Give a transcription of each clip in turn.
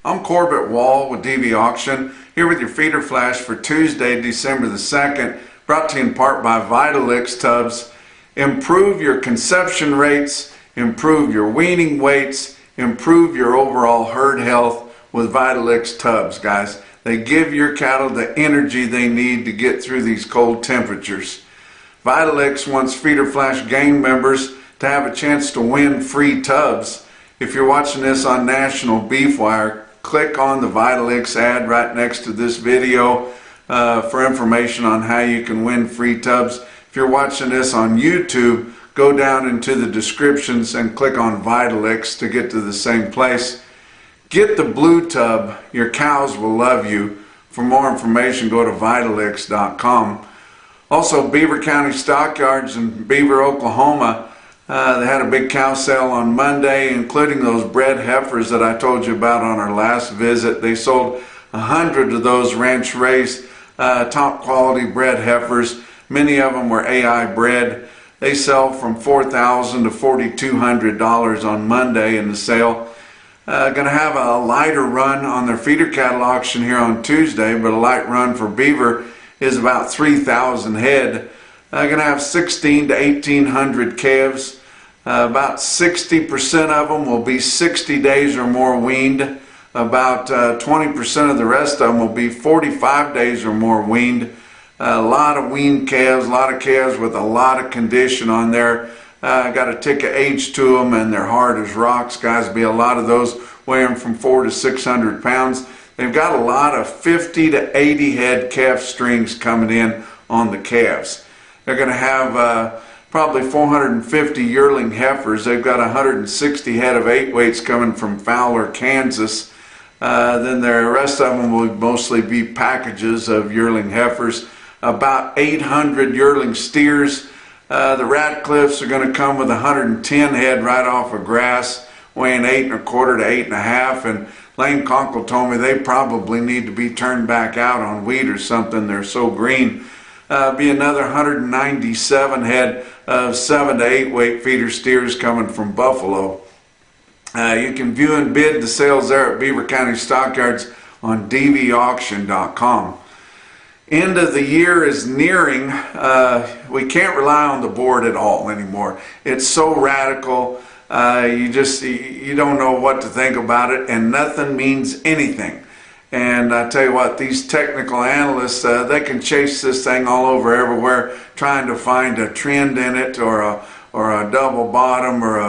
I'm Corbitt with DVAuction, here with your feeder flash for Tuesday, December the 2nd, brought to you in part by VITALIX tubs. Improve your conception rates, improve your weaning weights, improve your overall herd health with VITALIX tubs, guys. They give your cattle the energy they need to get through these cold temperatures. VITALIX wants feeder flash gang members to have a chance to win free tubs. If you're watching this on NationalBeefWire, click on the VITALIX ad right next to this video for information on how you can win free tubs. If you're watching this on YouTube, go down into the descriptions and click on VITALIX to get to the same place. Get the blue tub. Your cows will love you. For more information, go to vitalix.com. Also, Beaver County Stockyards in Beaver, Oklahoma, they had a big cow sale on Monday, including those bred heifers that I told you about on our last visit. They sold 100 of those ranch raised top quality bred heifers. Many of them were AI bred. They sell from $4,000 to $4,200 on Monday in the sale. Going to have a lighter run on their feeder cattle auction here on Tuesday, but a light run for Beaver is about 3,000 head. Going to have 1,600 to 1,800 calves. About 60% of them will be 60 days or more weaned. About 20% of the rest of them will be 45 days or more weaned. A lot of weaned calves, a lot of calves with a lot of condition on there. Got a tick of age to them, and they're hard as rocks, guys. Be a lot of those weighing from 400 to 600 pounds. They've got a lot of 50 to 80 head calf strings coming in on the calves. They're going to have probably 450 yearling heifers. They've got 160 head of 8 weights coming from Fowler, Kansas. Then the rest of them will mostly be packages of yearling heifers. About 800 yearling steers. The Radcliffes are going to come with 110 head right off of grass, weighing 8 1/4 to 8 1/2. And Lane Conkle told me they probably need to be turned back out on wheat or something. They're so green. Be another 197 head of 7 to 8 weight feeder steers coming from Buffalo. You can view and bid the sales there at Beaver County Stockyards on DVAuction.com. End of the year is nearing. We can't rely on the board at all anymore. It's so radical. You don't know what to think about it, and nothing means anything. And I tell you what, these technical analysts, they can chase this thing all over everywhere, trying to find a trend in it, or a double bottom, or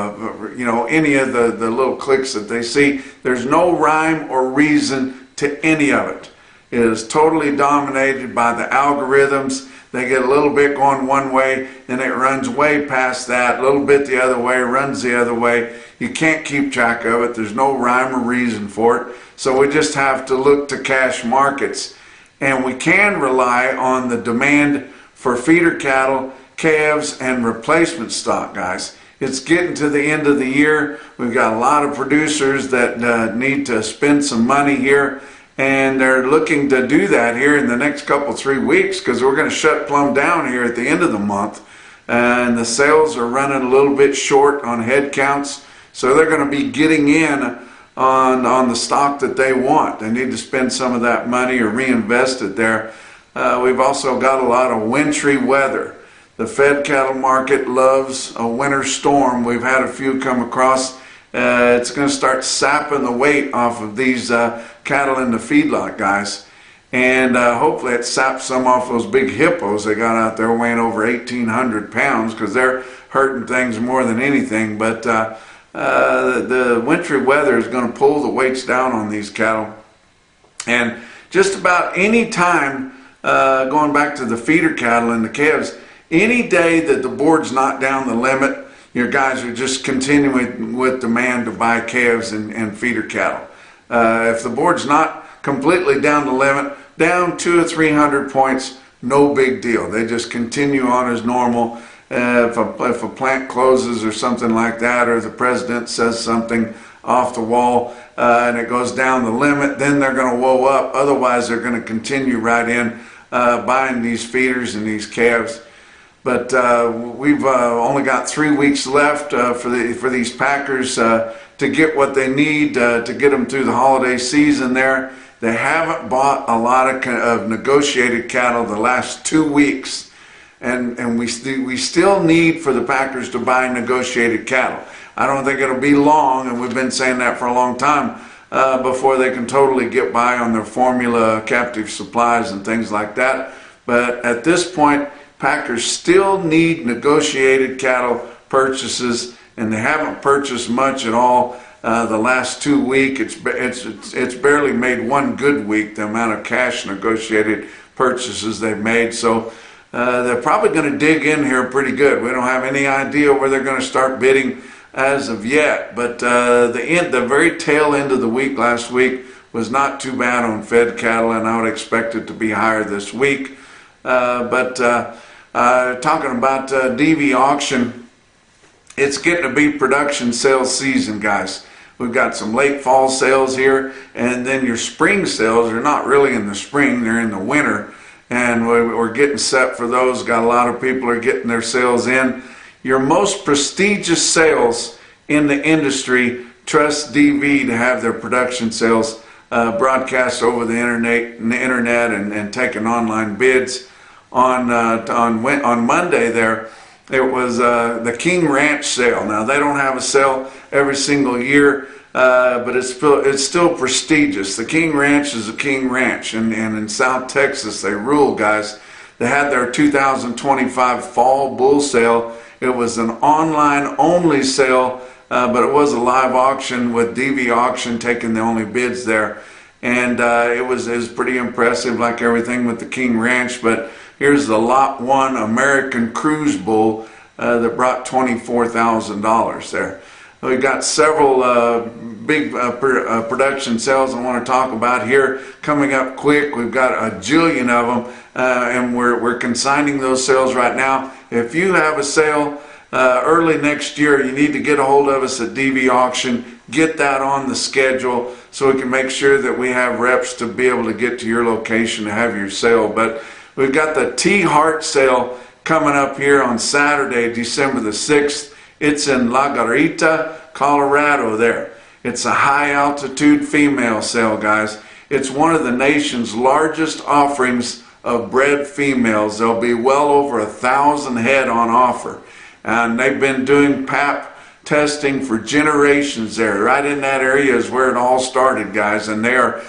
any of the little clicks that they see. There's no rhyme or reason to any of it. It is totally dominated by the algorithms. They get a little bit going one way, then it runs way past that, a little bit the other way, runs the other way. You can't keep track of it. There's no rhyme or reason for it. So we just have to look to cash markets. And we can rely on the demand for feeder cattle, calves, and replacement stock, guys. It's getting to the end of the year. We've got a lot of producers that need to spend some money here. And they're looking to do that here in the next couple, 3 weeks, because we're going to shut plumb down here at the end of the month. And the sales are running a little bit short on head counts. So they're going to be getting in on the stock that they want. They need to spend some of that money or reinvest it there. We've also got a lot of wintry weather. The fed cattle market loves a winter storm. We've had a few come across. It's going to start sapping the weight off of these cattle in the feedlot, guys. And hopefully it saps some off those big hippos they got out there weighing over 1,800 pounds, because they're hurting things more than anything. But the wintry weather is going to pull the weights down on these cattle. And just about any time, going back to the feeder cattle and the calves, any day that the board's not down the limit, your guys are just continuing with demand to buy calves and feeder cattle. If the board's not completely down the limit, down 200 or 300 points, no big deal. They just continue on as normal. If a plant closes or something like that, or the president says something off the wall and it goes down the limit, then they're going to whoa up. Otherwise, they're going to continue right in buying these feeders and these calves. But we've only got 3 weeks left for these packers to get what they need to get them through the holiday season there. They haven't bought a lot of negotiated cattle the last 2 weeks. And we still need for the packers to buy negotiated cattle. I don't think it'll be long, and we've been saying that for a long time, before they can totally get by on their formula, captive supplies, and things like that. But at this point, packers still need negotiated cattle purchases, and they haven't purchased much at all the last 2 weeks. It's barely made one good week, the amount of cash negotiated purchases they've made. So they're probably going to dig in here pretty good. We don't have any idea where they're going to start bidding as of yet, but the very tail end of the week last week was not too bad on fed cattle, and I would expect it to be higher this week. But talking about DVAuction, it's getting to be production sales season, guys. We've got some late fall sales here, and then your spring sales are not really in the spring, they're in the winter. And we're getting set for those. Got a lot of people are getting their sales in. Your most prestigious sales in the industry trust DV to have their production sales broadcast over the internet and taking online bids. On Monday there, it was the King Ranch sale. Now they don't have a sale every single year. But it's still prestigious. The King Ranch is a King Ranch, and in South Texas they rule, guys. They had their 2025 fall bull sale. It was an online only sale, but it was a live auction with DVAuction taking the only bids there, and it was pretty impressive, like everything with the King Ranch. But here's the Lot 1 American Cruise Bull that brought $24,000 there. We've got several big production sales I want to talk about here coming up quick. We've got a jillion of them, and we're consigning those sales right now. If you have a sale early next year, you need to get a hold of us at DVAuction. Get that on the schedule so we can make sure that we have reps to be able to get to your location to have your sale. But we've got the T-Heart sale coming up here on Saturday, December the 6th. It's in La Garita, Colorado there. It's a high altitude female sale, guys. It's one of the nation's largest offerings of bred females. There'll be well over 1,000 head on offer. And they've been doing pap testing for generations there. Right in that area is where it all started, guys. And they are,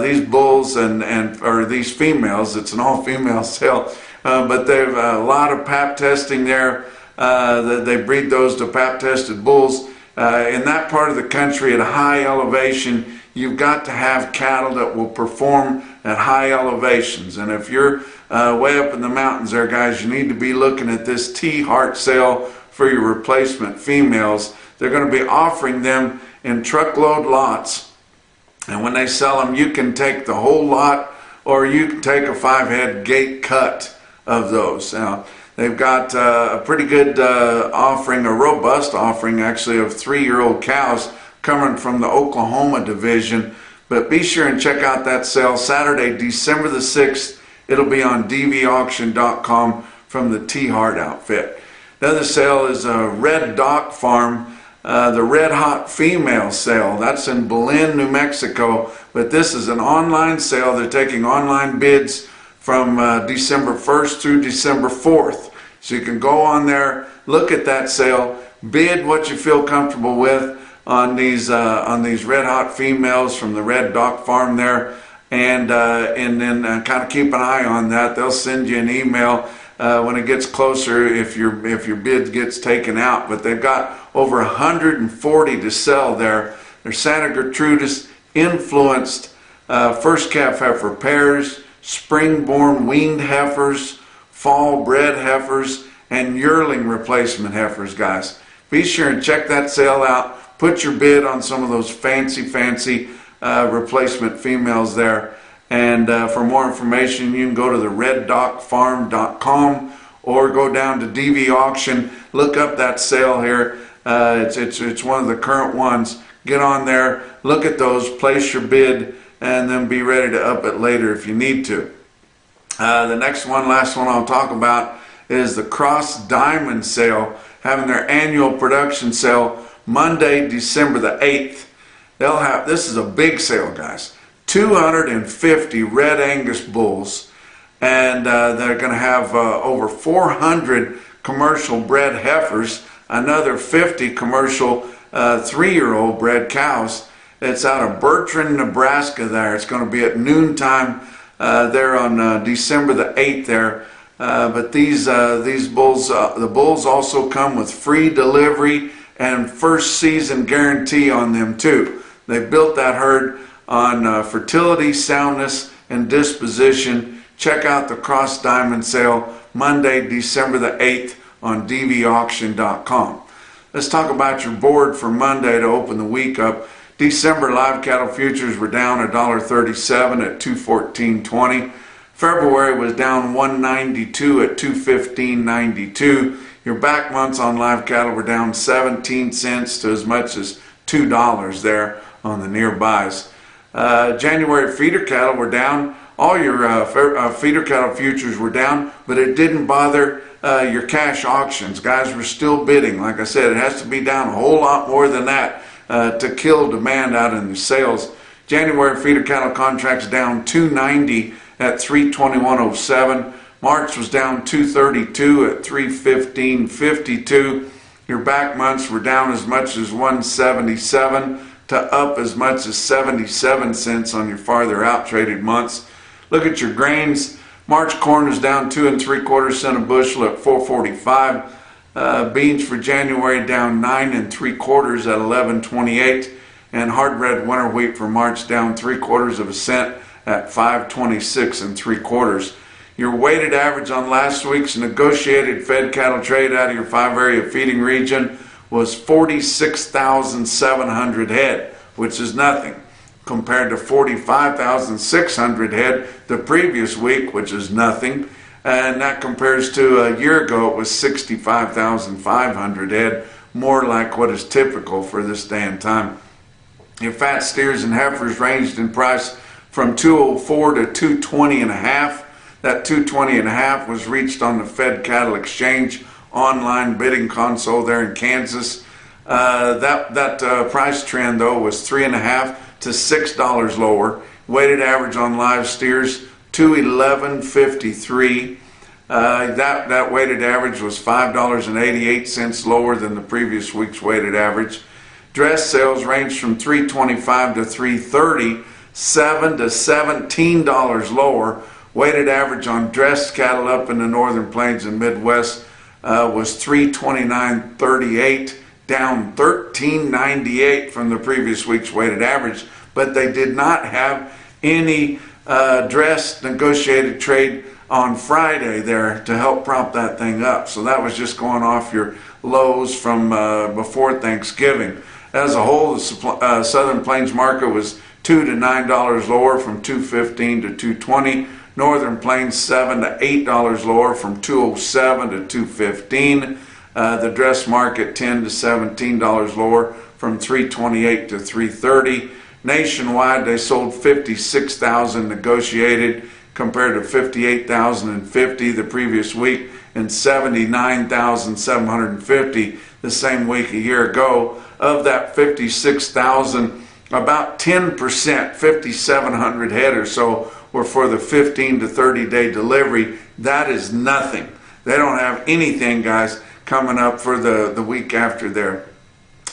these bulls or these females, it's an all-female sale, but they've a lot of pap testing there. They breed those to pap-tested bulls. In that part of the country at a high elevation, you've got to have cattle that will perform at high elevations. And if you're way up in the mountains there, guys, you need to be looking at this T-Heart sale for your replacement females. They're going to be offering them in truckload lots. And when they sell them, you can take the whole lot, or you can take a 5-head gate cut of those. Now, they've got a pretty good offering, a robust offering actually, of 3-year-old cows coming from the Oklahoma division. But be sure and check out that sale Saturday, December the 6th. It'll be on DVAuction.com from the T-Heart outfit. Another sale is Reddoc Farm, the Red Hot Female sale. That's in Belen, New Mexico. But this is an online sale. They're taking online bids from December 1st through December 4th. So you can go on there, look at that sale, bid what you feel comfortable with on these Red Hot females from the Reddoc Farm there, and then kind of keep an eye on that. They'll send you an email when it gets closer if your bid gets taken out. But they've got over 140 to sell there. They're Santa Gertrudis influenced first calf heifer pairs, spring-born weaned heifers, fall-bred heifers, and yearling replacement heifers, guys. Be sure and check that sale out. Put your bid on some of those fancy replacement females there. And for more information, you can go to the reddocfarm.com or go down to DVAuction. Look up that sale here. It's one of the current ones. Get on there, look at those, place your bid, and then be ready to up it later if you need to. The next one, last one I'll talk about is the Cross Diamond Sale, having their annual production sale Monday, December the 8th. They'll have, this is a big sale, guys, 250 Red Angus bulls, and they're going to have over 400 commercial bred heifers, another 50 commercial 3-year-old bred cows. It's out of Bertrand, Nebraska there. It's going to be at noontime there on December the 8th there. But these bulls, the bulls also come with free delivery and first season guarantee on them too. They built that herd on fertility, soundness, and disposition. Check out the Cross Diamond Sale Monday, December the 8th on DVAuction.com. Let's talk about your board for Monday to open the week up. December live cattle futures were down $1.37 at $214.20. February was down $1.92 at $215.92. Your back months on live cattle were down 17 cents to as much as $2 there on the nearbys. January feeder cattle were down. All your feeder cattle futures were down, but it didn't bother your cash auctions. Guys were still bidding. Like I said, it has to be down a whole lot more than that to kill demand out in the sales. January feeder cattle contracts down $2.90 at $321.07. March was down $2.32 at $315.52. Your back months were down as much as $1.77 to up as much as 77 cents on your farther out traded months. Look at your grains. March corn is down 2 3/4 cents a bushel at $4.45. Beans for January down 9 3/4 at $11.28, and hard red winter wheat for March down 3/4 cent at $5.26 3/4. Your weighted average on last week's negotiated fed cattle trade out of your 5-area feeding region was 46,700 head, which is nothing, compared to 45,600 head the previous week, which is nothing. And that compares to a year ago, it was 65,500 head, more like what is typical for this day and time. Your fat steers and heifers ranged in price from $204 to $220.5. That $220.5 was reached on the Fed Cattle Exchange online bidding console there in Kansas. That price trend though was $3.5 to $6 lower. Weighted average on live steers $211.53. That weighted average was $5.88 lower than the previous week's weighted average. Dress sales ranged from $325 to $330, $7 to $17 lower. Weighted average on dressed cattle up in the northern plains and Midwest was $329.38, down $13.98 from the previous week's weighted average. But they did not have any dressed negotiated trade on Friday there to help prop that thing up. So that was just going off your lows from before Thanksgiving. As a whole, the Southern Plains market was $2 to $9 lower from $215 to $220. Northern Plains $7 to $8 lower from $207 to $215. The dress market $10 to $17 lower from $328 to $330. Nationwide, they sold 56,000 negotiated compared to 58,050 the previous week and 79,750 the same week a year ago. Of that 56,000, about 10%, 5,700 head or so, were for the 15 to 30 day delivery. That is nothing. They don't have anything, guys, coming up for the week after there.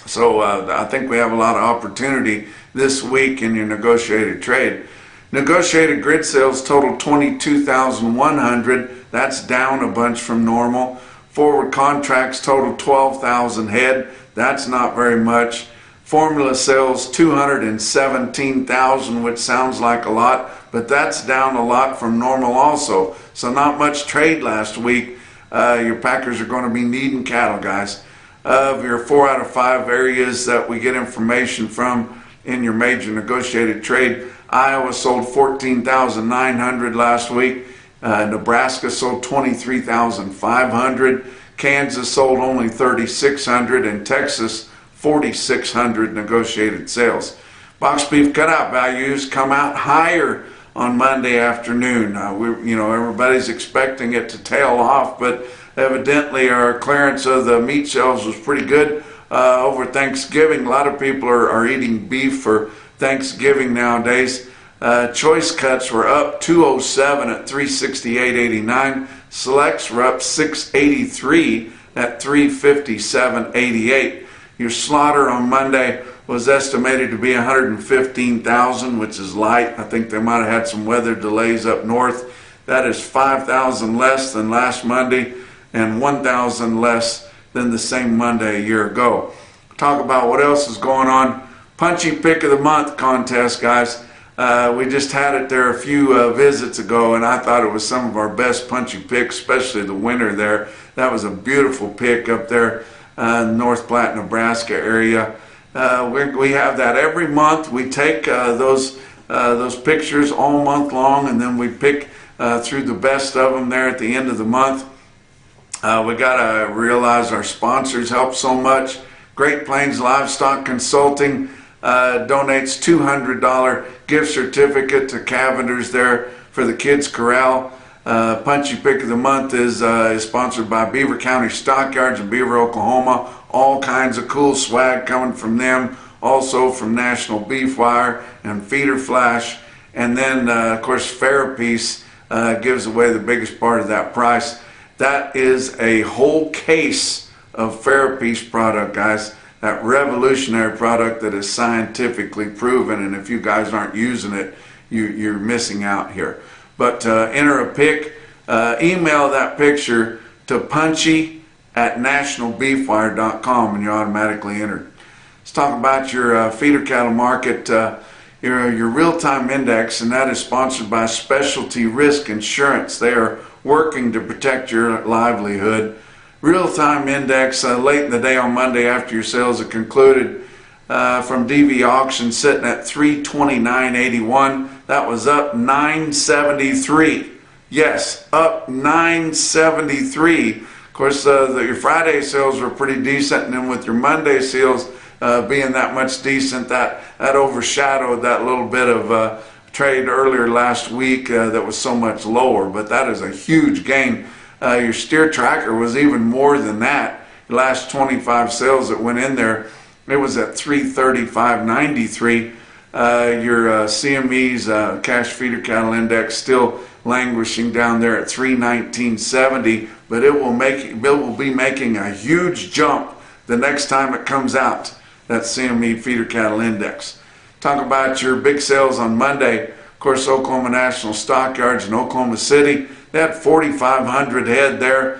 So I think we have a lot of opportunity this week in your negotiated trade. Negotiated grid sales totaled 22,100. That's down a bunch from normal. Forward contracts totaled 12,000 head. That's not very much. Formula sales 217,000, which sounds like a lot, but that's down a lot from normal also. So not much trade last week. Your packers are going to be needing cattle, guys. Of your 4 out of 5 areas that we get information from in your major negotiated trade, Iowa sold 14,900 last week. Nebraska sold 23,500. Kansas sold only 3,600, and Texas 4,600 negotiated sales. Box beef cutout values come out higher on Monday afternoon. Everybody's expecting it to tail off, but Evidently, our clearance of the meat shelves was pretty good over Thanksgiving. A lot of people are eating beef for Thanksgiving nowadays. Choice cuts were up 207 at 368.89. Selects were up 683 at 357.88. Your slaughter on Monday was estimated to be 115,000, which is light. I think they might have had some weather delays up north. That is 5,000 less than last Monday and 1,000 less than the same Monday a year ago. Talk about what else is going on. Punchy Pick of the Month contest, guys. We just had it there a few visits ago, and I thought it was some of our best punchy picks, especially the winner there. That was a beautiful pick up there in North Platte, Nebraska area. We have that every month. We take those pictures all month long, and then we pick through the best of them there at the end of the month. We got to realize our sponsors help so much. Great Plains Livestock Consulting donates $200 gift certificate to Cavender's there for the Kids Corral. Punchy Pick of the Month is sponsored by Beaver County Stockyards in Beaver, Oklahoma. All kinds of cool swag coming from them. Also from NationalBeefWire and Feeder Flash. And then, of course, Fairpiece gives away the biggest part of that price. That is a whole case of Fairpiece product, guys. That revolutionary product that is scientifically proven, and if you guys aren't using it, you're missing out here. But enter a pick, email that picture to punchy@nationalbeefwire.com and you're automatically entered. Let's talk about your feeder cattle market, your real-time index, and that is sponsored by Specialty Risk Insurance. They are working to protect your livelihood. Real-time index late in the day on Monday after your sales are concluded from DVAuction sitting at 329.81. That was up 973. Yes, up 973. Of course, your Friday sales were pretty decent, and then with your Monday sales being that much decent, that overshadowed that little bit of trade earlier last week that was so much lower. But that is a huge gain. Your steer tracker was even more than that. The last 25 sales that went in there, it was at 335.93. Your CME's cash feeder cattle index still languishing down there at 319.70, but it will be making a huge jump the next time it comes out, that CME feeder cattle index. Talk about your big sales on Monday. Of course, Oklahoma National Stockyards in Oklahoma City, they had 4,500 head there.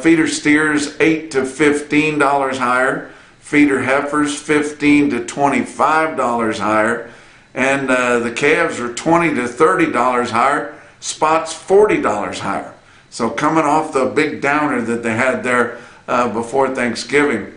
Feeder steers $8 to $15 higher. Feeder heifers $15 to $25 higher. And the calves are $20 to $30 higher. Spots $40 higher. So coming off the big downer that they had there before Thanksgiving.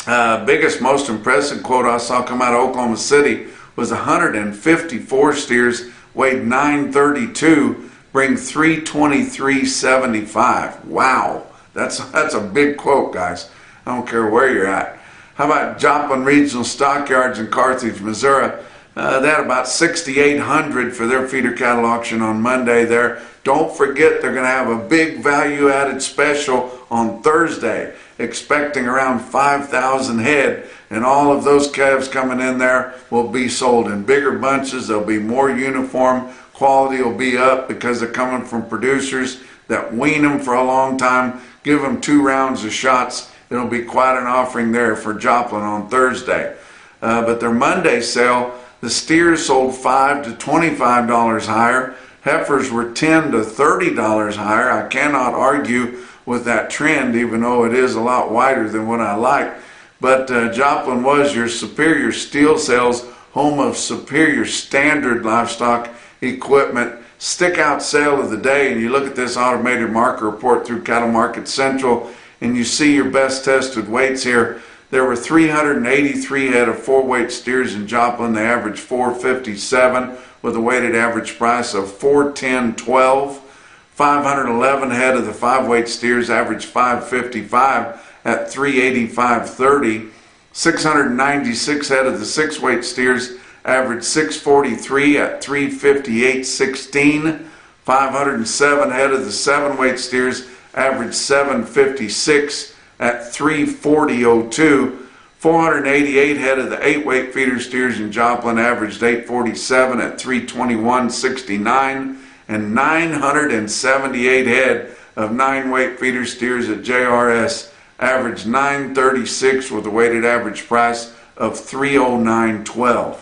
Biggest, most impressive quote I saw come out of Oklahoma City was 154 steers, weighed 932, bring 323.75. Wow, that's a big quote, guys. I don't care where you're at. How about Joplin Regional Stockyards in Carthage, Missouri? They had about 6,800 for their feeder cattle auction on Monday there. Don't forget they're going to have a big value-added special on Thursday, expecting around 5,000 head, and all of those calves coming in there will be sold in bigger bunches. They'll be more uniform. Quality will be up because they're coming from producers that wean them for a long time, give them 2 rounds of shots. It'll be quite an offering there for Joplin on Thursday. But their Monday sale, the steers sold $5 to $25 higher. Heifers were $10 to $30 higher. I cannot argue with that trend, even though it is a lot wider than what I like. But Joplin was your superior steel sales, home of superior standard livestock equipment. Stick out sale of the day, and you look at this automated market report through Cattle Market Central, and you see your best tested weights here. There were 383 head of 4-weight steers in Joplin. They averaged 457 with a weighted average price of 410.12. 511 head of the 5-weight steers averaged 555 at 385.30. 696 head of the 6-weight steers averaged 643 at 358.16. 507 head of the 7-weight steers averaged 756 at 340.02. 488 head of the 8-weight feeder steers in Joplin averaged 847 at 321.69, and 978 head of 9-weight feeder steers at JRS averaged 936 with a weighted average price of 309.12.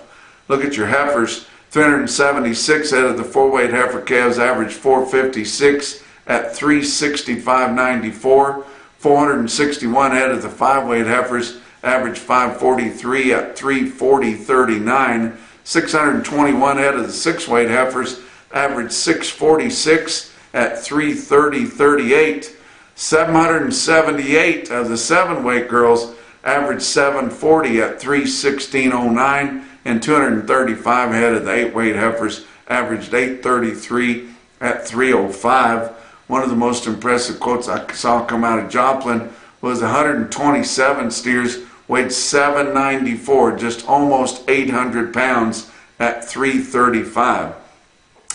Look at your heifers. 376 head of the 4-weight heifer calves averaged 456 at 365.94. 461 head of the 5-weight heifers averaged 543 at 340.39. 621 head of the 6-weight heifers averaged 646 at 330.38. 778 of the 7-weight girls averaged 740 at 316.09, and 235 head of the 8-weight heifers averaged 833 at 305. One of the most impressive quotes I saw come out of Joplin was 127 steers weighed 794, just almost 800 pounds at 335.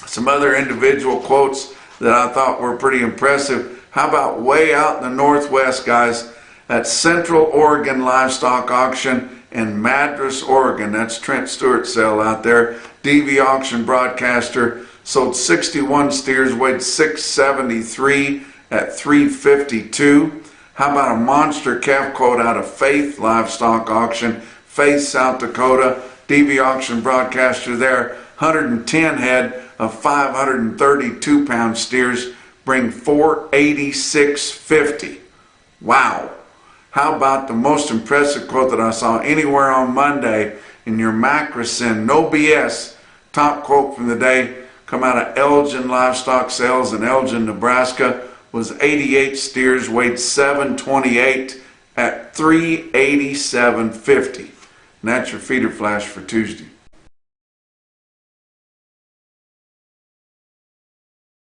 Some other individual quotes that I thought were pretty impressive. How about way out in the Northwest, guys, at Central Oregon Livestock Auction in Madras, Oregon. That's Trent Stewart's sale out there. DVAuction broadcaster sold 61 steers weighed 673 at 352. How about a monster calf quote out of Faith Livestock Auction, Faith, South Dakota. DVAuction broadcaster there, 110 head of 532 pound steers bring 486.50. Wow. How about the most impressive quote that I saw anywhere on Monday in your Macrocin, no BS, top quote from the day, come out of Elgin Livestock Sales in Elgin, Nebraska, was 88 steers weighed 728 at 387.50. And that's your feeder flash for Tuesday.